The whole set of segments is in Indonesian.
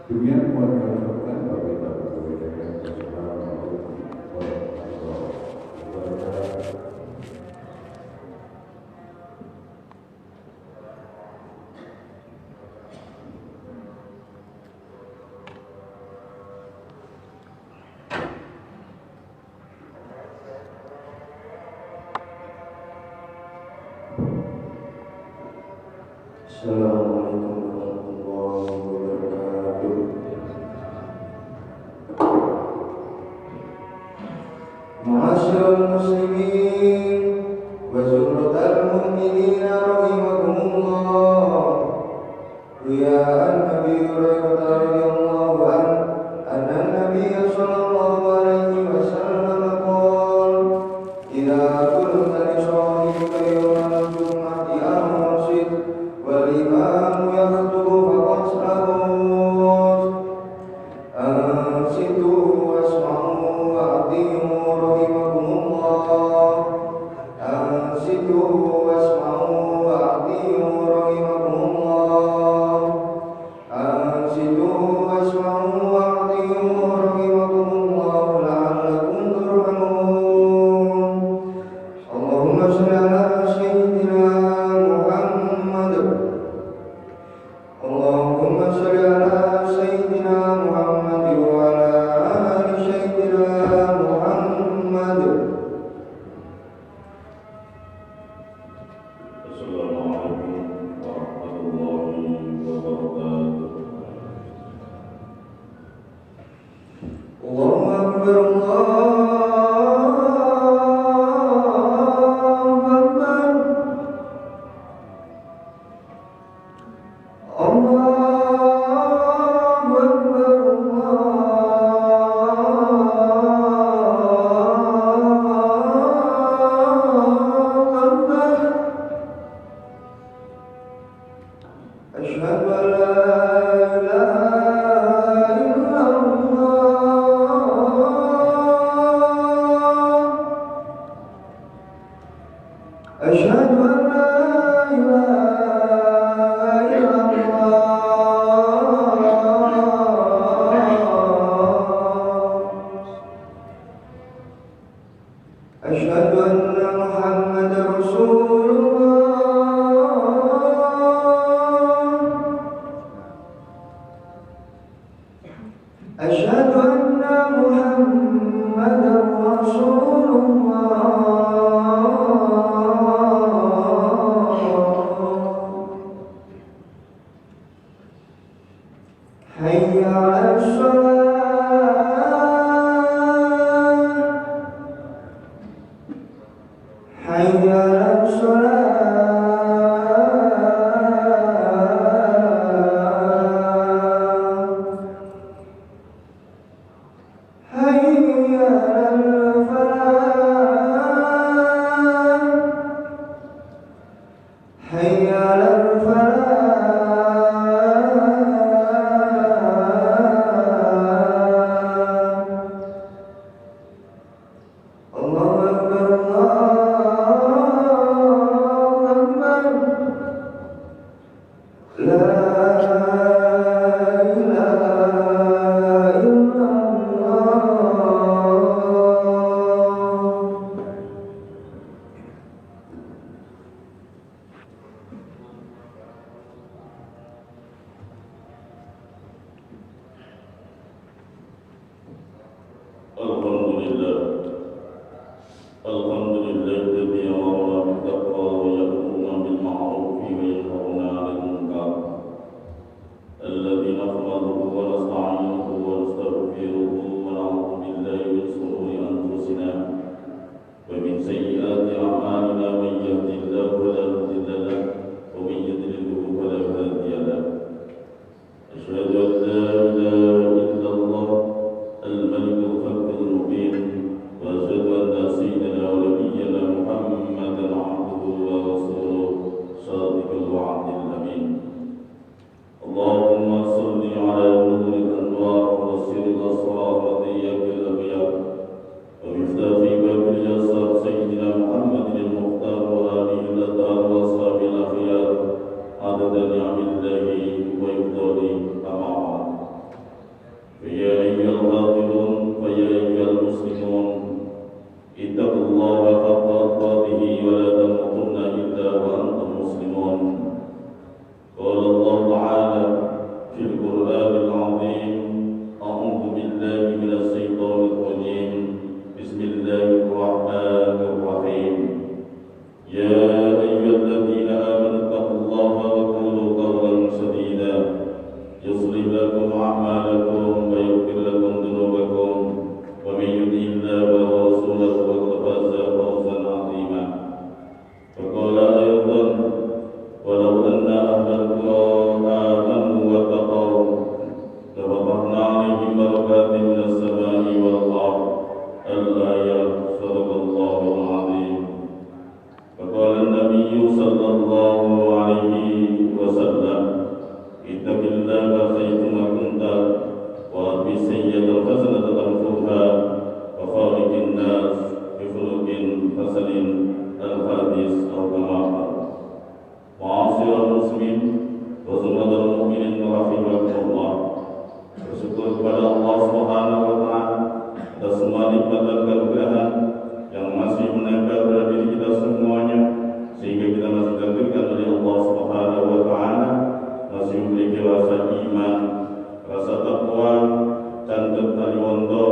Demikian mohon kami ucapkan bahwa kita berdoa. Assalamualaikum warahmatullahi wabarakatuh. Assalamualaikum warahmatullahi wabarakatuh. Ma'asyiral muslimin wa zumratal mu'minina rahimakumullah. Ya an-nabi radhiyallahu anna an-nabiy sallallahu alaihi wasallam qala idza kunta li shahidika yawmal jum'ati ansid wal imamu yakhutubu faqad ansitu wasma'u wa atimu rahimakumullah. Ansitu wasma'u wa atimu rahimakumullah. Ansitu wasma'u wa atimu rahimakumullah la'allakum turhamun. Allahumma shalli ala sayyidina Muhammad. Allahumma shalli ala sayyidina Muhammad wa ala ali sayyidina Muhammad. Assalamualaikum warahmatullahi wabarakatuh. Allahu akbar, Allahu akbar, Allahu akbar. Asyhadu an la ilaha illallah. Asyhadu an la ilaha illallah. Asyhadu anna Muhammadar Rasulullah. Asyhadu anna Muhammadar Rasulullah. Hayya 'alas shalah. Hayya 'alas shalah. Hayya 'alal falah. Hayya 'alal falah. Allahu akbar, Allahu akbar. La ilaha illallah. Alhamdulillah. Alhamdulillahilladzi amarna bittaqwa wa ya'muruna bil ma'ruf wa yanhauna 'anil munkar. Alladzi nahmaduhu wa nasta'inuhu wa nastaghfiruhu wa na'udzu billahi min shururi anfusina wa min sayyiati a'malina. Man yahdihillahu fala mudilla lahu wa man yudlil fala hadiya lahu. Asyhadu an la ilaha illallah al-malikul haqqul mubin. وأشهد أن سيدنا ونبينا محمدا عبده ورسوله صادق الوعد الأمين. اللهم صل على نور الأنوار الفصل الحادث أو كما قال. معاشر المسلمين وزمرة المؤمنين رحمكم Allah. Bersyukur kepada Allah Subhanahu wa taala atas semua nikmat dan keberkahan yang masih menempel pada diri kita semuanya, sehingga kita masih diberikan oleh Allah Subhanahu wa taala, masih memiliki rasa iman, rasa takwa dan ketaliwondo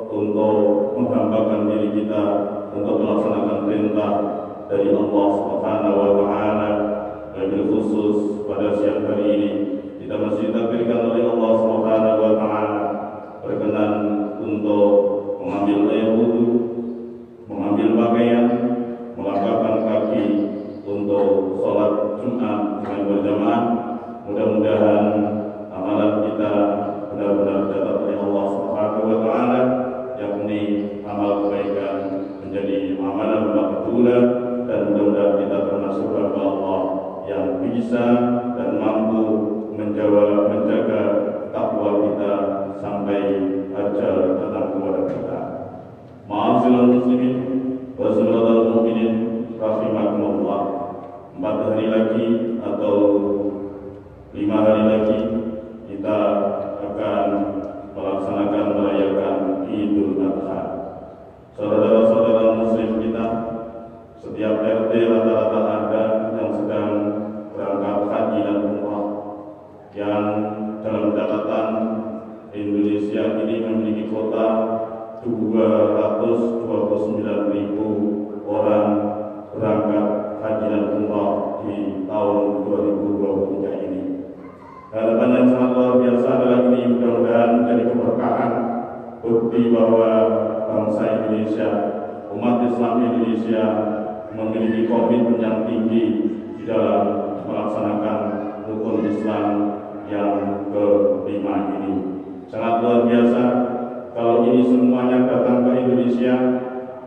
untuk menghambakan diri kita untuk melaksanakan perintah dari Allah Subhanahu wa taala. Wabil khusus pada siang hari ini kita masih ditakdirkan oleh Allah Subhanahu wa taala berkenan untuk mengambil air wudu, mengambil pakaian, melangkahkan kaki untuk sholat Jumat dengan berjamaah. Mudah-mudahan amalan kita benar-benar dicatat oleh Allah Subhanahu wa taala, yakni amal kebaikan menjadi amalan maqbulah, dan mudah-mudahan kita termasuk hamba Allah yang bisa dan mampu menjaga takwa kita sampai ajal datang kepada kita. Ma'asyiral muslimin wa saudara mukminin rahimakumullah. 4 hari lagi atau 5 hari lagi kita akan melaksanakan merayakan Idul Adha. Saudara-saudara muslim kita, setiap RT rata-rata ada yang sedang berangkat haji dan umrah, yang dalam catatan Indonesia ini memiliki kota 229.000 orang berangkat haji dan umrah di tahun 2023 ini. Harapan yang sangat luar biasa adalah ini mudah-mudahan menjadi keberkahan, bukti bahwa bangsa Indonesia, umat Islam Indonesia memiliki komitmen yang tinggi di dalam melaksanakan rukun Islam yang ke-5 ini. Sangat luar biasa kalau ini semuanya datang ke Indonesia,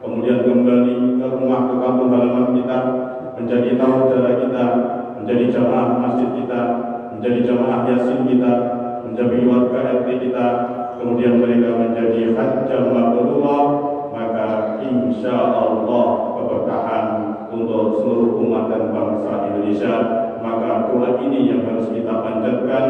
kemudian kembali ke rumah, ke kampung halaman kita, menjadi tamu saudara kita, menjadi jamaah masjid kita, menjadi jamaah yasin kita, menjadi warga RT kita, kemudian mereka menjadi hajjah mabrurah, maka insya Allah keberkahan untuk seluruh umat dan bangsa Indonesia. Maka doa ini yang harus kita panjatkan.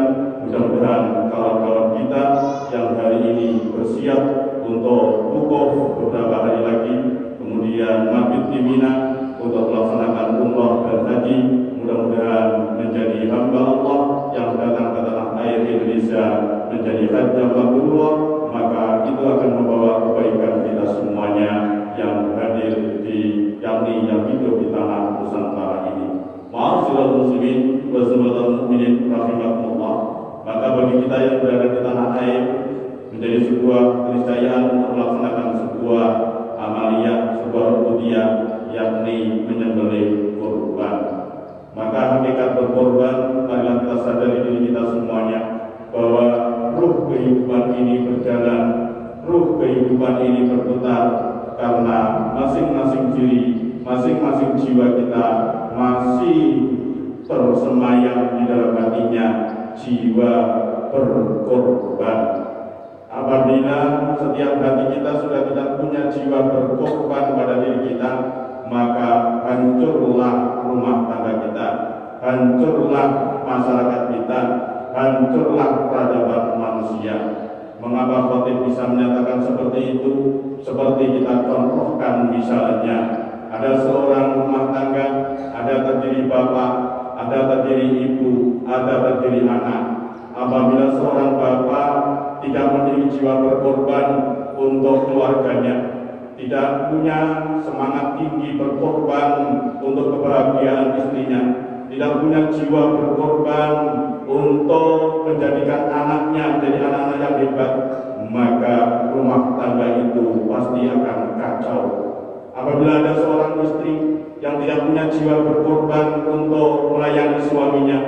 Mudah-mudahan kawan-kawan kita yang hari ini bersiap untuk wukuf beberapa hari lagi, kemudian mabit di Mina untuk melaksanakan umrah dan haji, mudah-mudahan menjadi hamba Allah yang datang ke tanah air Indonesia menjadi hajjah mabrurah, maka itu akan membawa kebaikan kita semuanya yang hadir di yakni yang hidup di tanah Nusantara ini. Ma'asyiral muslimin wa saudara mukminin rahimakumullah. Maka bagi kita yang berada di tanah air menjadi sebuah keniscayaan untuk melaksanakan sebuah amaliyah, sebuah ubudiyah, yakni menyembelih kurban. Maka hakikat berkorban, marilah kita sadari diri kita semuanya bahwa ruh kehidupan ini berjalan, ruh kehidupan ini berputar, karena masing-masing diri, masing-masing jiwa kita masih tersemayam di dalam hatinya jiwa berkorban. Apabila setiap hati kita sudah tidak punya jiwa berkorban pada diri kita, maka hancurlah rumah tangga kita, hancurlah masyarakat kita, hancurlah peradaban manusia. Mengapa khotib bisa menyatakan seperti itu? Seperti kita contohkan misalnya, ada seorang rumah tangga, ada terdiri bapak, ada terdiri ibu, ada terdiri anak. Apabila seorang bapak tidak memiliki jiwa berkorban untuk keluarganya, tidak punya semangat tinggi berkorban untuk kebahagiaan istrinya, tidak punya jiwa berkorban untuk menjadikan anaknya menjadi anak-anak yang hebat, maka rumah tangga itu pasti akan kacau. Apabila ada seorang istri yang tidak punya jiwa berkorban untuk melayani suaminya,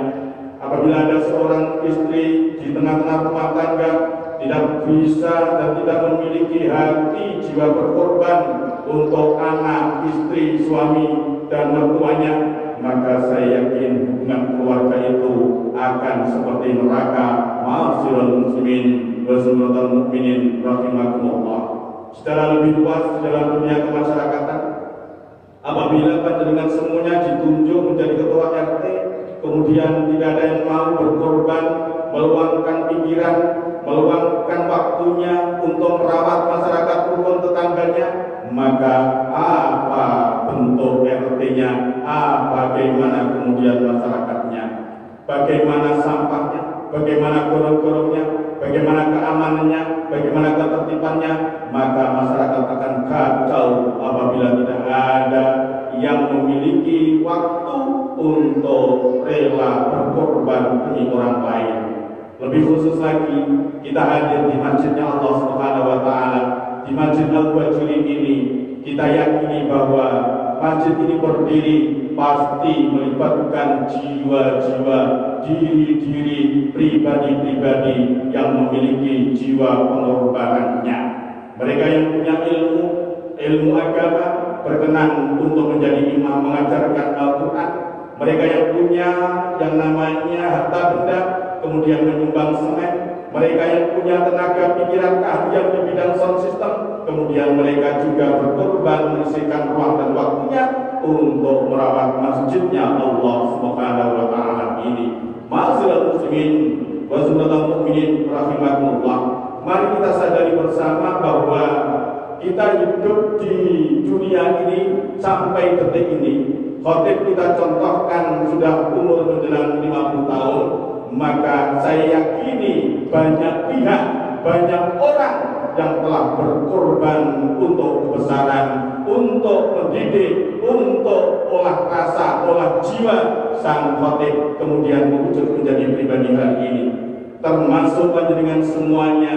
apabila ada seorang istri di tengah-tengah rumah tangga tidak bisa dan tidak memiliki hati jiwa berkorban untuk anak, istri, suami, dan mertuanya, maka saya yakin hubungan keluarga itu akan seperti neraka. Ma'asyiral muslimin wa saudara mukminin rahimakumullah. Secara lebih luas dalam dunia kemasyarakatan, Apabila panjenengan semuanya ditunjuk menjadi ketua RT, kemudian tidak ada yang mau berkorban, meluangkan pikiran, meluangkan waktunya untuk merawat masyarakat rukun tetangganya, maka apa bentuk RT-nya, bagaimana kemudian masyarakatnya, bagaimana sampahnya, bagaimana gorong-gorongnya, bagaimana keamanannya, bagaimana ketertibannya, maka masyarakat akan kacau apabila tidak ada yang memiliki waktu untuk rela berkorban demi orang lain. Lebih khusus lagi, kita hadir di masjidnya Allah Subhanahu wa Ta'ala, di Masjid Al-Wajirin ini. Kita yakini bahwa masjid ini berdiri pasti melibatkan jiwa-jiwa, diri-diri, pribadi-pribadi yang memiliki jiwa pengorbanannya. Mereka yang punya ilmu agama, berkenan untuk menjadi imam mengajarkan Al-Quran. Mereka yang punya yang namanya harta benda, kemudian menyumbang semen. Mereka yang punya tenaga pikiran keahlian di bidang sound system, kemudian mereka juga berkorban menyisihkan ruang dan waktunya untuk merawat masjidnya Allah Subhanahu wa Ta'ala ini. Ma'asyiral muslimin wa sunnatul mu'minin rahimakumullah. Mari kita sadari bersama bahwa kita hidup di dunia ini sampai detik ini. Khotib kita contohkan sudah umur menjelang 50 tahun. Maka saya yakini banyak pihak, banyak orang yang telah berkorban untuk kebesaran, untuk mendidik, untuk olah rasa, olah jiwa sang khotib kemudian mewujud menjadi pribadi hari ini. Termasuk panjenengan semuanya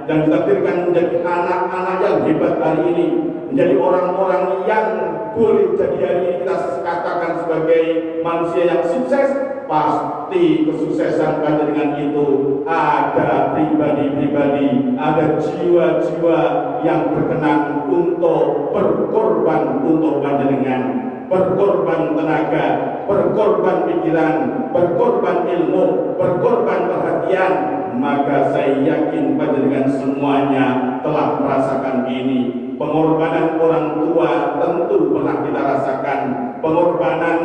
dan ditakdirkan menjadi anak-anak yang hebat hari ini, menjadi orang-orang yang boleh jadi hari ini kita katakan sebagai manusia yang sukses. Pasti kesuksesan panjenengan itu ada pribadi-pribadi, ada jiwa-jiwa yang berkenan untuk berkorban untuk panjenengan, berkorban tenaga, berkorban pikiran, berkorban ilmu, berkorban perhatian. Maka saya yakin panjenengan semuanya telah merasakan ini. Pengorbanan orang tua tentu pernah kita rasakan. Pengorbanan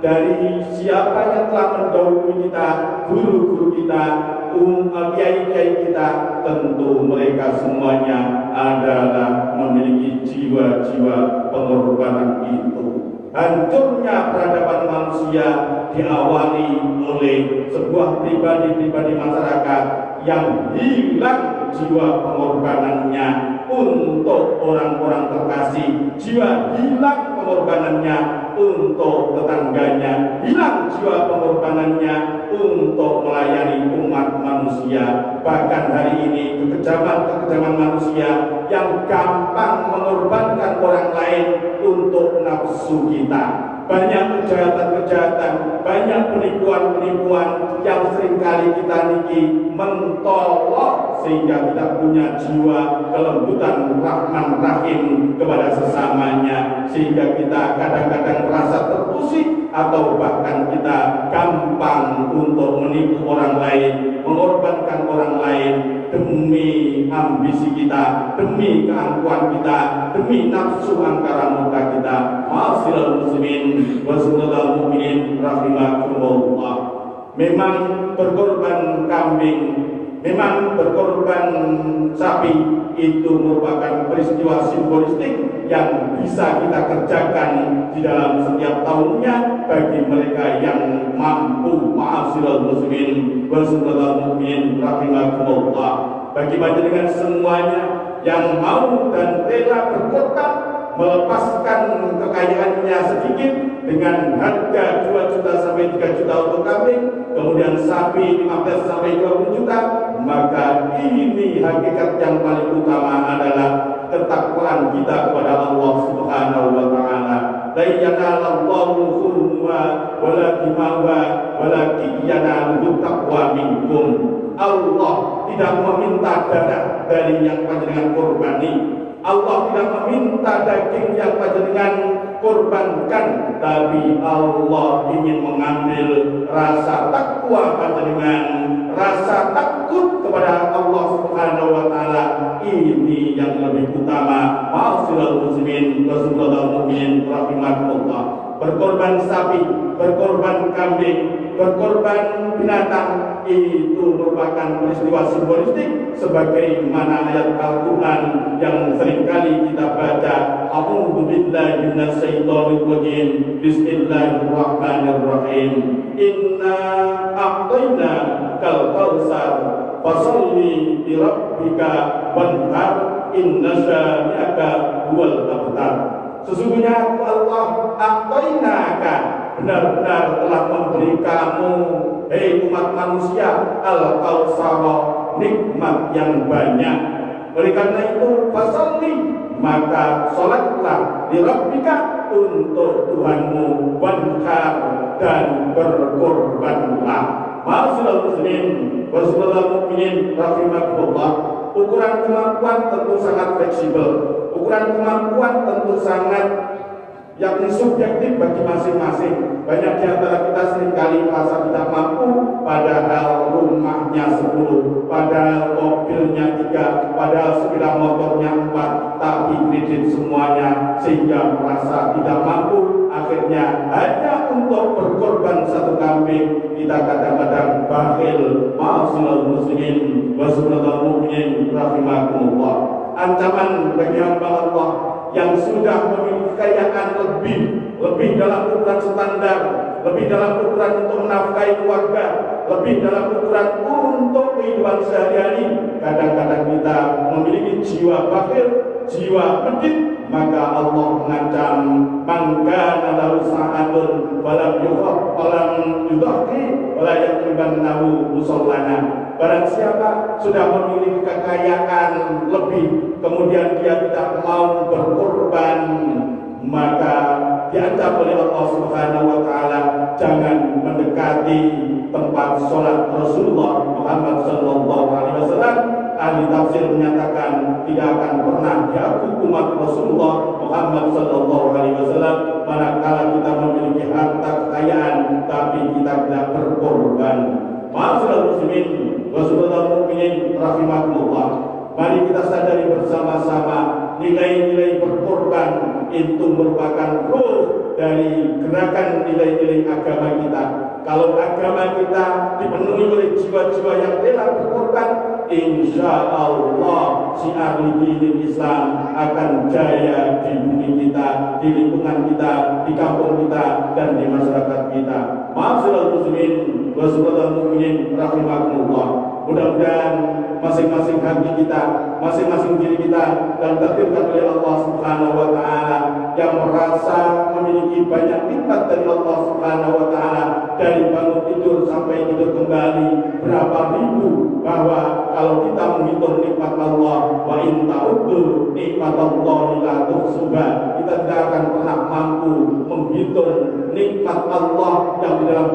dari siapa yang telah mendahului kita, guru-guru kita, kiai-kiai kita, tentu mereka semuanya adalah memiliki jiwa-jiwa pengorbanan itu. Hancurnya peradaban manusia diawali oleh sebuah pribadi-pribadi masyarakat yang hilang jiwa pengorbanannya untuk orang-orang terkasih, jiwa hilang pengorbanannya untuk tetangganya, hilang jiwa pengorbanannya untuk melayani umat manusia. Bahkan hari ini kekejaman manusia yang gampang mengorbankan orang lain untuk nafsu kita. Banyak kejahatan-kejahatan, banyak penipuan-penipuan yang seringkali kita niki mentolok sehingga tidak punya jiwa kelembutan rahman rahim kepada sesamanya, sehingga kita kadang-kadang merasa terusik atau bahkan kita gampang untuk menipu orang lain, mengorbankan orang lain demi ambisi kita, demi keangkuhan kita, demi nafsu angkara murka kita. Ma'asyiral muslimin wa sunnatul mu'minin rahimakumullah. Memang berkorban kambing, memang berkorban sapi itu merupakan peristiwa simbolistik yang bisa kita kerjakan di dalam setiap tahunnya bagi mereka yang mampu. Ma'asyiral muslimin wa sunnatul mu'minin rahimakumullah. Bagi panjenengan semuanya yang mau dan rela berkorban melepaskan kekayaannya sedikit dengan harga 2 juta sampai 3 juta untuk kambing, kemudian sapi 15 sampai 20 juta, maka ini hakikat yang paling utama adalah ketakwaan kita kepada Allah Subhanahu wa Ta'ala. La yanalallahu luhumuha wala dima'uha walakin yanaluhu taqwa minkum. Allah tidak meminta darah dari yang panjenengan korbani. Allah tidak meminta daging yang panjenengan korbankan, tapi Allah ingin mengambil rasa takwa panjenengan, rasa takut kepada Allah Subhanahu wa Ta'ala. Ini yang lebih utama. Ma'asyiral muslimin wa subhanal mu'minin rahimakumullah. Berkorban sapi, berkorban kambing, berkorban binatang itu merupakan peristiwa simbolistik sebagaimana ayat Al-Quran yang seringkali kita baca. A'udzu billahi minasyaitonir rajim. Bismillahirrahmanirrahim. Inna a'tayna kal kautsar fasalli li rabbika wanhar inna syani'aka huwal abtar. Sesungguhnya Allah a'tainaka, benar-benar telah memberi kamu, hei umat manusia, al-kautsar, nikmat yang banyak. Oleh karena itu, fasalli, maka sholatlah li rabbika, untuk Tuhanmu, wanhar, dan berkorbanlah. Ma'asyiral muslimin wa subhanal mu'minin rahimakumullah. Ukuran kemampuan tentu sangat fleksibel. Ukuran kemampuan tentu sangat yakni subjektif bagi masing-masing. Banyak di antara kita seringkali merasa tidak mampu, padahal rumahnya 10, padahal mobilnya 3, padahal sepeda motornya 4, tapi kredit semuanya, sehingga merasa tidak mampu. Akhirnya hanya untuk berkorban satu kambing kita kadang-kadang bakhil. Ma'asyiral muslimin wa subhanal mu'minin rahimakumullah. Ancaman bagi hamba Allah yang sudah memiliki kekayaan lebih dalam ukuran standar, lebih dalam ukuran untuk menafkahi keluarga, lebih dalam ukuran untuk kehidupan sehari-hari. Kadang-kadang kita memiliki jiwa bakhil, jiwa medit, maka Allah mengancam, maka lahu sa'atun walam yukhaf walam yudhaqi wala yakribannahu musallana. Barang siapa sudah memiliki kekayaan lebih, kemudian dia tidak mau berkorban, maka diancam oleh Allah Subhanahu wa taala, jangan mendekati tempat sholat Rasulullah Muhammad sallallahu alaihi wasallam. Ahli tafsir menyatakan tidak akan pernah diakui umat Rasulullah Muhammad sallallahu alaihi wasallam manakala kita memiliki harta kekayaan tapi kita tidak berkorban. Ma'asyiral muslimin wa subhanal mu'minin rahimakumullah. Mari kita sadari bersama-sama nilai-nilai berkorban itu merupakan ruh dari gerakan nilai-nilai agama kita. Kalau agama kita dipenuhi oleh jiwa-jiwa yang rela berkorban, insya Allah si ahli dinil Islam akan jaya di bumi kita, di lingkungan kita, di kampung kita, dan di masyarakat kita. Ma'asyiral muslimin wa subhanal mu'minin rahimakumullah. Mudah-mudahan masing-masing hati kita, masing-masing diri kita, dan tertibkan oleh Allah Subhanahu wa taala yang merasa memiliki banyak nikmat dari Allah Subhanahu wa taala, dari bangun tidur sampai tidur kembali berapa ribu, bahwa kalau kita menghitung nikmat Allah, wa in ta'uddu nikmatallahi la tuhsuha, kita tidak akan pernah mampu menghitung nikmat Allah yang di dalam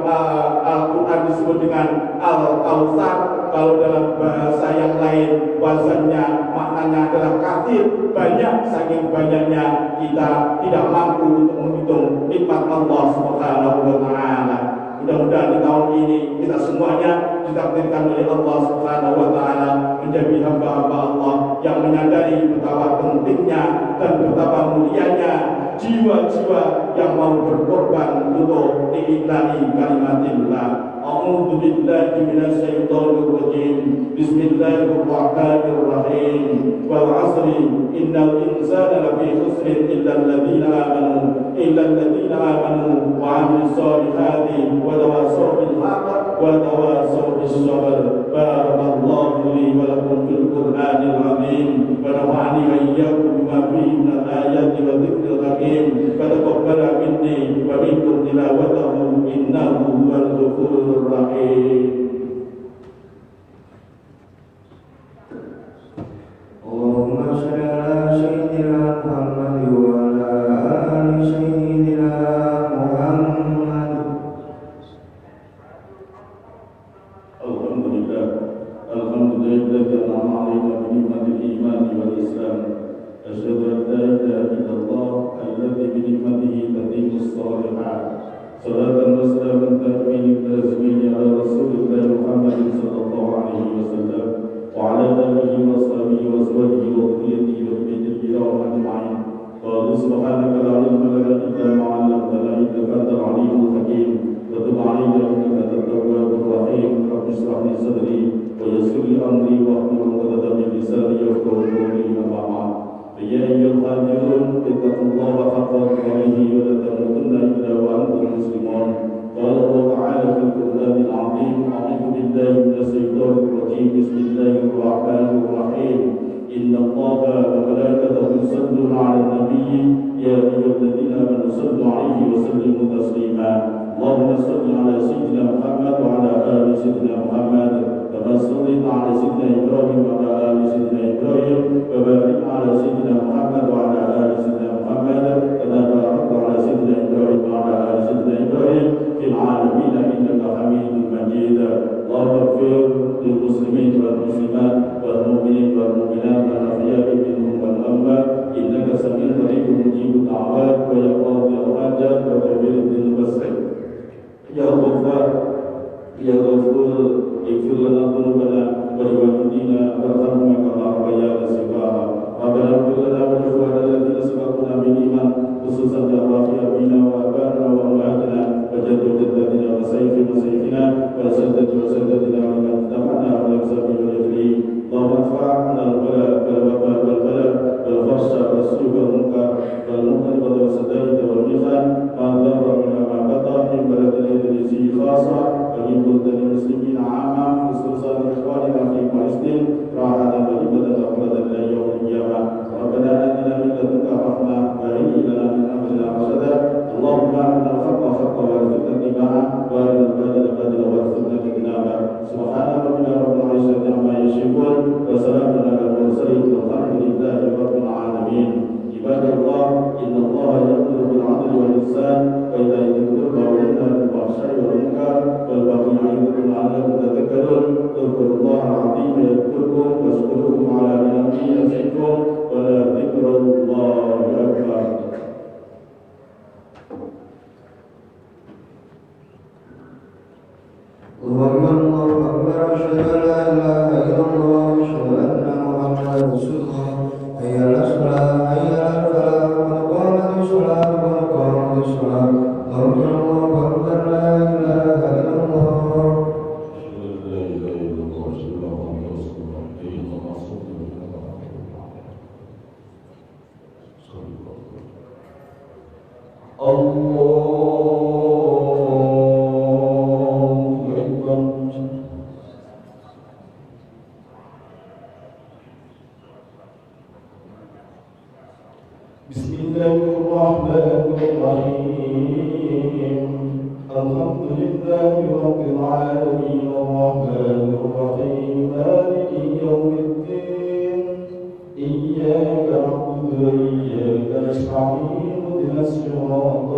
Al-Quran disebut dengan Al-Kautsar. Kalau dalam bahasa yang lain wazannya maknanya adalah kathir, banyak, saking banyaknya kita tidak mampu untuk menghitung nikmat Allah Subhanahu wa taala. Mudah-mudahan di tahun ini kita semuanya ditakdirkan oleh Allah Subhanahu wa taala menjadi hamba-hamba Allah yang menyadari betapa pentingnya dan betapa mulianya jiwa-jiwa yang mau berkorban untuk diiklani kalimatillah. A'udzu billahi minasyaitonir rajim. Bismillahirrahmanirrahim. Wal 'asri innal insana lafi khusrin illa alladziina amanu wa 'amilus solihati wa tawassaw bil haqq wa tawassaw bis sabr. Barakallahu li wa lakum fil Qur'anil 'azim wa nafa'ani wa iyyakum bima fihi minal ayati wa dzikril hakim. Fataqabbal minni wa minkum tilawatahu innahu huwal ghafurur rahim. Allahumma shalli ala sayyidina Muhammad wa ala ali sayyidina Muhammad. Alhamdulillah, alhamdulillah an'ama 'alaina bi ni'matil iman wal islam. Asyhadu an la ilaha illallah alladzi bi ni'matihi tatimmus shalihat. Salatan wa salaman tabi'in tazmini ala Rasulillah Muhammad sallallahu alaihi wasallam wa ala alihi wa sahbihi wa azwajihi wa dhurriyyatihi wa dhurriyyatihi ajma'in. سبحانك لا علم لنا إلا ما علمتنا إنك أنت العليم الحكيم وتب علينا إنك أنت التواب الرحيم رب اشرح لي صدري ويسر لي أمري واحلل عقدة من لساني يفقهوا قولي أما بعد فيا أيها الحاضرون اتقوا الله حق تقاته ولا تموتن إلا وأنتم مسلمون قال الله تعالى في القرآن العظيم أعوذ بالله من الشيطان الرجيم بسم الله الرحمن الرحيم إن الله وملائكته يصلون على النبي يا أيها الذين آمنوا صلوا عليه وسلموا تسليما اللهم صل على سيدنا محمد وعلى آل سيدنا محمد كما صليت على سيدنا إبراهيم وعلى آل سيدنا إبراهيم وبارك على سيدنا محمد وعلى آل سيدنا محمد كما باركت على سيدنا إبراهيم وعلى آل سيدنا إبراهيم في العالمين إنك حميد مجيد اللهم اغفر للمسلمين والمسلمات والمؤمنين والمؤمنات الأحياء منهم والأموات إنك سميع قريب مجيب الدعوات ويا قاضي الحاجات وكبير الذنوب والسعي يا غفار يا غفور اغفر لنا ذنوبنا ولوالدينا وارحمهما كما ربيانا صغارا ربنا اغفر لنا ولإخواننا الذين سبقونا بالإيمان خصوصا لأرواح أبينا وآبائنا وأمهاتنا وجد وجداتنا ومشايخ مشايخنا وأساتذة وأساتذتنا ومن اتبعنا على أقسام والأجرين اللهم ادفع عنا البلاء والوباء والبلاء والفحش والسوء والمنكر والمنكر والسدائد والمحن ما ضر منها ما بطن من بلدنا الذي خاصة ومن بلدان المسلمين عامة خصوصا إخواننا في فلسطين راحة وليمة وقوة إلى يوم القيامة ربنا آتنا من لدنك رحمة وهيئ لنا من أمرنا رشدا اللهم أرنا الحق حقا وارزقنا اتباعه وأرنا الباطل باطلا وارزقنا اجتنابه سبحان ربنا رب العزة عما يصفون وسلام على المرسلين والحمد لله رب العالمين عباد الله إن الله يأمر بالعدل والإحسان وإيتاء ذي القربى وينهى عن الفحشاء والمنكر والبغي يعظكم لعلكم تذكرون اذكروا الله العظيم يذكركم واشكروه على نعمه يزدكم ولذكر الله أكبر الله أكبر أشهد أن لا إله إلا الله أشهد أن محمدا رسول الله حي على الصلاة حي على الفلاح قد قامت الصلاة قد قامت الصلاة الله أكبر لا إله إلا الله بسم الله الرحمن الرحيم الحمد لله رب العالمين الرحمن الرحيم مالك يوم الدين إياك نعبد وإياك نستعين اهدنا الصراط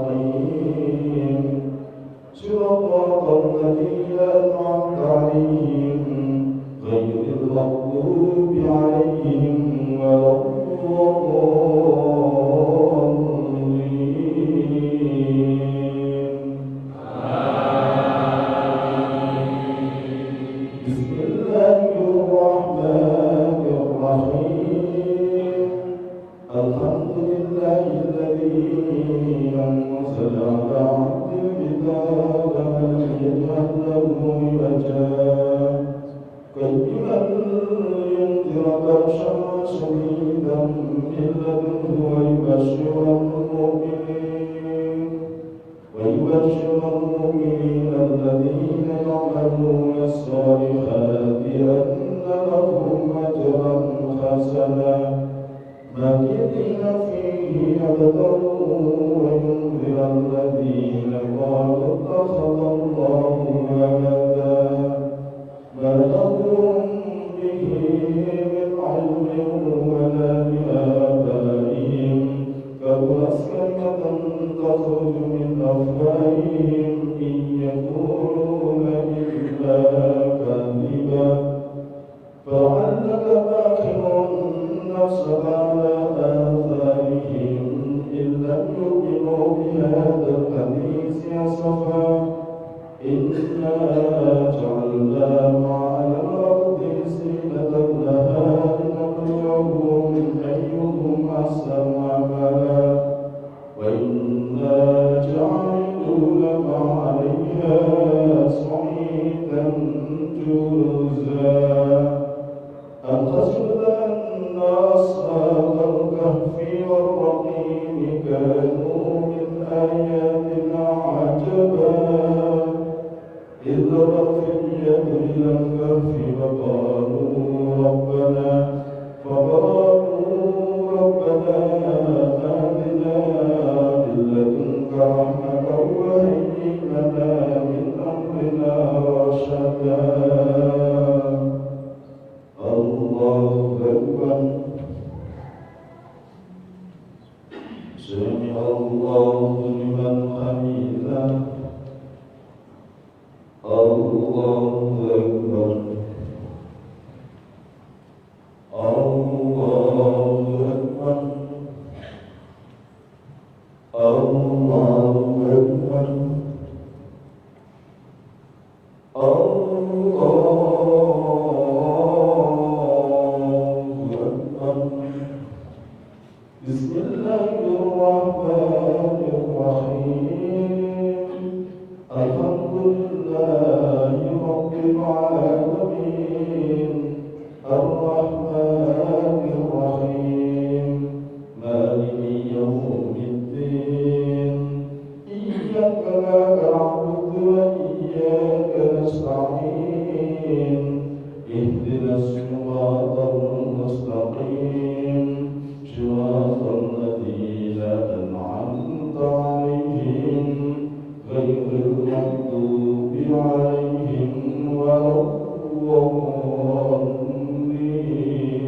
المستقيم صراط الذين أنعمت عليهم غير المغضوب عليهم ولا بسم الله الرحمن الرحيم الحمد لله الذي أنزل على عبده الكتاب ولم يجعل له عوجا قيما لينذر بأسا شديدا من لدنه ويبشر المؤمنين الذين يعملون الصالحات أن لهم أجرا حسنا ماكثين فيه أبدا وينذر الذين قالوا اتخذ الله ولدا ما لهم به من علم ولا لآبائهم كبرت كلمة تخرج من أفواههم إن يقولون إلا كذبا فلعلك باخع نفسك على آثارهم إن لم يؤمنوا بهذا الحديث أسفا إنا جعلنا على الأرض زينة لها لنبلوهم أيهم أحسن ملكا جوزا أم حسبت أن أصحاب الكهف والرقيم كانوا من آياتنا عجبا إذ رفيت إلى الكهف فقالوا ربنا آتنا من لدنك رحمة وهيئ لنا من أمرنا رشدا الله أكبر سمع الله لمن حمده الله أكبر الله أكبر الله أكبر الله أكبر بسم الله الرحمن الرحيم الحمد لله رب العالمين الرحمن الرحيم مالك يوم الدين إياك نعبد وإياك نستعين اهدنا الصراط المستقيم صراط الذين أنعمت عليهم غير المغضوب عليهم ولا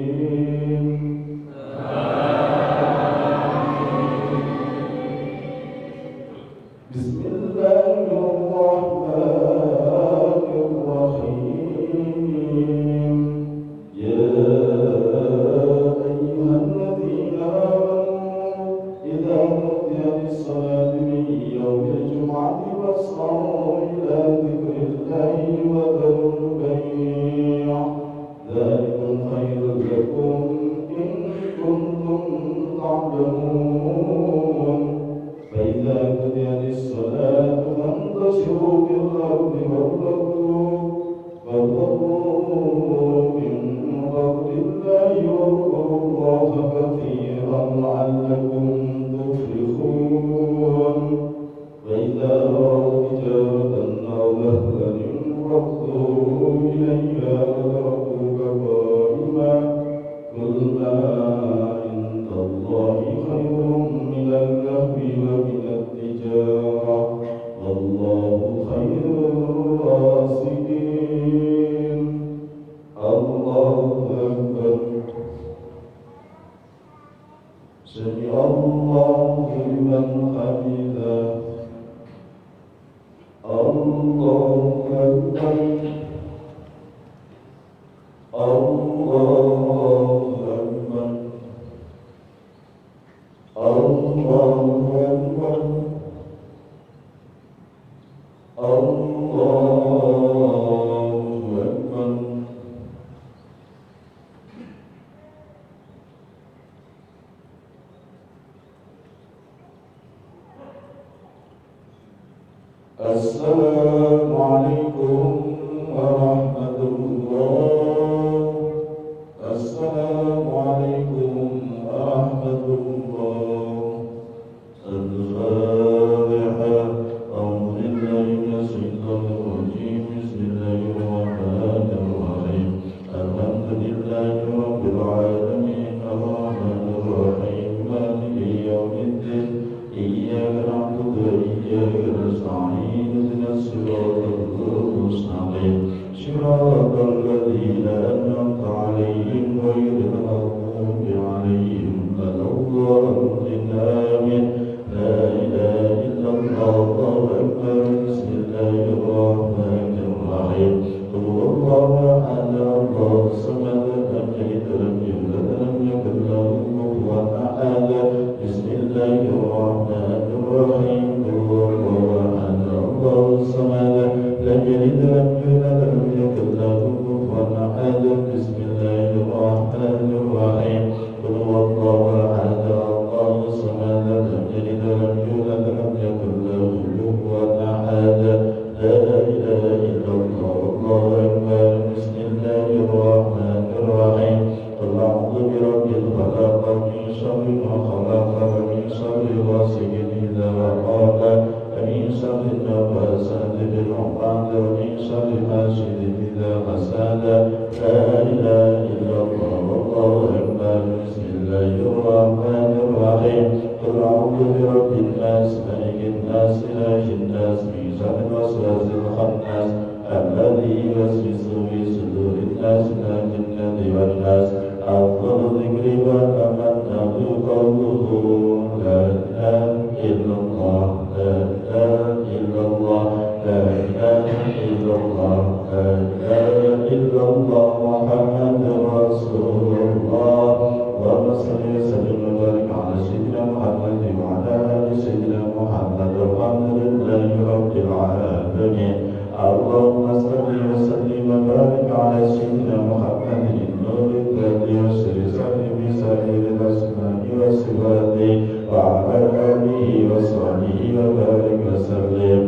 الضالين بسم الله الرحمن الرحيم يا أيها الذين آمنوا إذا نودي للصلاة من يوم الجمعة فاسعوا إلى ذكر الله وذروا البيع ذلكم خير لكم إن كنتم تعلمون فإذا قضيت الصلاة فانتشروا في الأرض وابتغوا من فضل الله واذكروا الله كثيرا لعلكم تفلحون وإذا رأوا تجارة أو لهوا انفضوا إليها وتركوك قائما قل ما عند الله خير من اللهو ومن التجارة والله خير الرازقين الله أكبر سمع الله لمن حمده الله أكبر الله أكبر الله أكبر الله أكبر السلام عليكم ورحمة الله السلام عليكم ورحمة الله الفاتحة أعوذ بالله من الشيطان الرجيم بسم الله الرحمن الرحيم الحمد لله رب العالمين الرحمن الرحيم مالك يوم الدين إياك نعبد وإياك نستعين اهدنا الصراط المستقيم خلق ومن شر غاسق إذا وقب ومن شر النفاثات في العقد ومن شر حاسد إذا حسد لا إله إلا الله والله أكبر بسم الله الرحمن الرحيم قل أعوذ برب الناس ملك الناس إله الناس من شر الوسواس الخناس الذي يوسوس في صدور الناس من الجنة والناس أفضل ذكر وأمنه قوله لا إله إلا الله لا إله إلا الله لا إله إلا الله لا إله إلا الله محمد رسول الله اللهم صل وسلم وبارك على سيدنا محمد وعلى آل سيدنا محمد والحمد لله رب العالمين اللهم صل وسلم وبارك على سيدنا محمد النور الذي يسر صاحب سائر الأسماء والصفات وعلى آله وصحبه وبارك وسلم